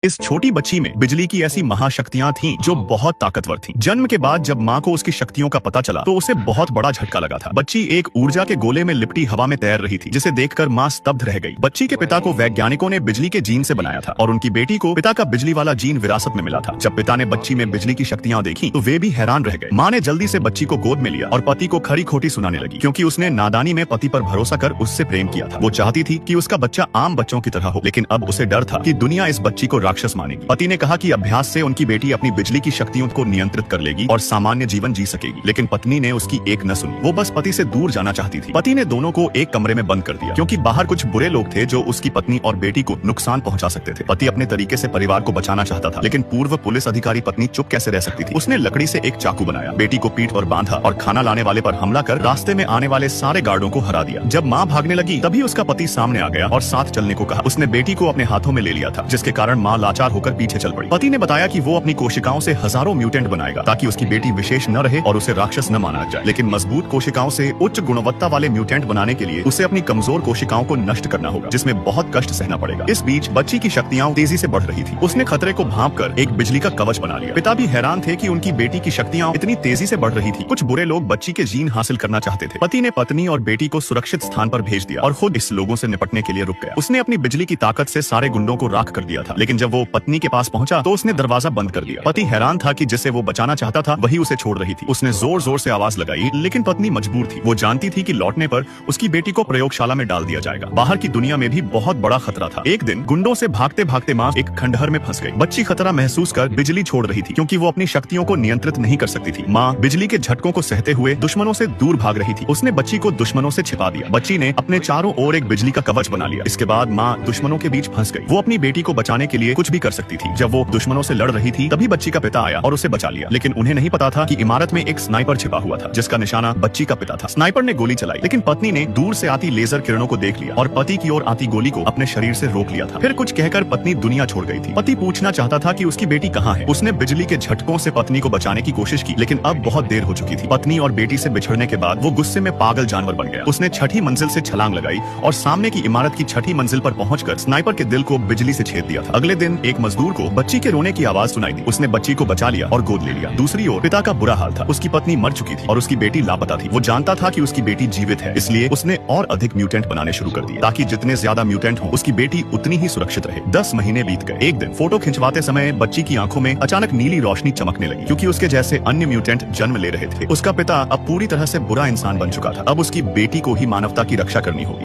इस छोटी बच्ची में बिजली की ऐसी महाशक्तियां थीं जो बहुत ताकतवर थीं। जन्म के बाद जब माँ को उसकी शक्तियों का पता चला तो उसे बहुत बड़ा झटका लगा था। बच्ची एक ऊर्जा के गोले में लिपटी हवा में तैर रही थी, जिसे देखकर माँ स्तब्ध रह गई। बच्ची के पिता को वैज्ञानिकों ने बिजली के जीन से बनाया था और उनकी बेटी को पिता का बिजली वाला जीन विरासत में मिला था। जब पिता ने बच्ची में बिजली की शक्तियां देखी तो वे भी हैरान रह गए। माँ ने जल्दी से बच्ची को गोद में लिया और पति को खरी खोटी सुनाने लगी, क्योंकि उसने नादानी में पति पर भरोसा कर उससे प्रेम किया था। वो चाहती थी कि उसका बच्चा आम बच्चों की तरह हो, लेकिन अब उसे डर था कि दुनिया इस बच्ची को राक्षस मानेगी। पति ने कहा कि अभ्यास से उनकी बेटी अपनी बिजली की शक्तियों को नियंत्रित कर लेगी और सामान्य जीवन जी सकेगी, लेकिन पत्नी ने उसकी एक न सुनी। वो बस पति से दूर जाना चाहती थी। पति ने दोनों को एक कमरे में बंद कर दिया, क्योंकि बाहर कुछ बुरे लोग थे जो उसकी पत्नी और बेटी को नुकसान पहुंचा सकते थे। पति अपने तरीके से परिवार को बचाना चाहता था, लेकिन पूर्व पुलिस अधिकारी पत्नी चुप कैसे रह सकती थी। उसने लकड़ी से एक चाकू बनाया, बेटी को पीठ पर बांधा और खाना लाने वाले पर हमला कर रास्ते में आने वाले सारे गार्डों को हरा दिया। जब माँ भागने लगी तभी उसका पति सामने आ गया और साथ चलने को कहा। उसने बेटी को अपने हाथों में ले लिया था, जिसके कारण माँ लाचार होकर पीछे चल पड़ी। पति ने बताया कि वो अपनी कोशिकाओं से हजारों म्यूटेंट बनाएगा ताकि उसकी बेटी विशेष न रहे और उसे राक्षस न माना जाए, लेकिन मजबूत कोशिकाओं से उच्च गुणवत्ता वाले म्यूटेंट बनाने के लिए उसे अपनी कमजोर कोशिकाओं को नष्ट करना होगा, जिसमें बहुत कष्ट सहना पड़ेगा। इस बीच बच्ची की शक्तियां तेजी से बढ़ रही थी। उसने खतरे को भांपकर एक बिजली का कवच बना लिया। पिता भी हैरान थे कि उनकी बेटी की शक्तियां इतनी तेजी से बढ़ रही थी। कुछ बुरे लोग बच्ची के जीन हासिल करना चाहते थे। पति ने पत्नी और बेटी को सुरक्षित स्थान पर भेज दिया और खुद इस लोगों से निपटने के लिए रुक गया। उसने अपनी बिजली की ताकत से सारे गुंडों को राख कर दिया था, लेकिन जब वो पत्नी के पास पहुंचा तो उसने दरवाजा बंद कर दिया। पति हैरान था कि जिसे वो बचाना चाहता था वही उसे छोड़ रही थी। उसने जोर जोर से आवाज लगाई, लेकिन पत्नी मजबूर थी। वो जानती थी कि लौटने पर उसकी बेटी को प्रयोगशाला में डाल दिया जाएगा। बाहर की दुनिया में भी बहुत बड़ा खतरा था। एक दिन गुंडों से भागते भागते माँ एक खंडहर में फंस गई। बच्ची खतरा महसूस कर बिजली छोड़ रही थी, क्योंकि वो अपनी शक्तियों को नियंत्रित नहीं कर सकती थी। माँ बिजली के झटकों को सहते हुए दुश्मनों से दूर भाग रही थी। उसने बच्ची को दुश्मनों से छिपा दिया। बच्ची ने अपने चारों ओर एक बिजली का कवच बना लिया। इसके बाद माँ दुश्मनों के बीच फंस गई। वो अपनी बेटी को बचाने के लिए कुछ भी कर सकती थी। जब वो दुश्मनों से लड़ रही थी तभी बच्ची का पिता आया और उसे बचा लिया, लेकिन उन्हें नहीं पता था कि इमारत में एक स्नाइपर छिपा हुआ था, जिसका निशाना बच्ची का पिता था। स्नाइपर ने गोली चलाई, लेकिन पत्नी ने दूर से आती लेजर किरणों को देख लिया और पति की ओर आती गोली को अपने शरीर से रोक लिया था। फिर कुछ कहकर पत्नी दुनिया छोड़ गई थी। पति पूछना चाहता था कि उसकी बेटी कहाँ है। उसने बिजली के झटकों से पत्नी को बचाने की कोशिश की, लेकिन अब बहुत देर हो चुकी थी। पत्नी और बेटी से बिछड़ने के बाद वो गुस्से में पागल जानवर बन गया। उसने छठी मंजिल से छलांग लगाई और सामने की इमारत की छठी मंजिल पर पहुंचकर स्नाइपर के दिल को बिजली से छेद दिया था। अगले दिन एक मजदूर को बच्ची के रोने की आवाज सुनाई दी। उसने बच्ची को बचा लिया और गोद ले लिया। दूसरी ओर पिता का बुरा हाल था। उसकी पत्नी मर चुकी थी और उसकी बेटी लापता थी। वो जानता था कि उसकी बेटी जीवित है, इसलिए उसने और अधिक म्यूटेंट बनाने शुरू कर दिए, ताकि जितने ज्यादा म्यूटेंट हो उसकी बेटी उतनी ही सुरक्षित रहे। 10 महीने बीत गए। एक दिन फोटो खिंचवाते समय बच्ची की आंखों में अचानक नीली रोशनी चमकने लगी, क्योंकि उसके जैसे अन्य म्यूटेंट जन्म ले रहे थे। उसका पिता अब पूरी तरह से बुरा इंसान बन चुका था। अब उसकी बेटी को ही मानवता की रक्षा करनी होगी।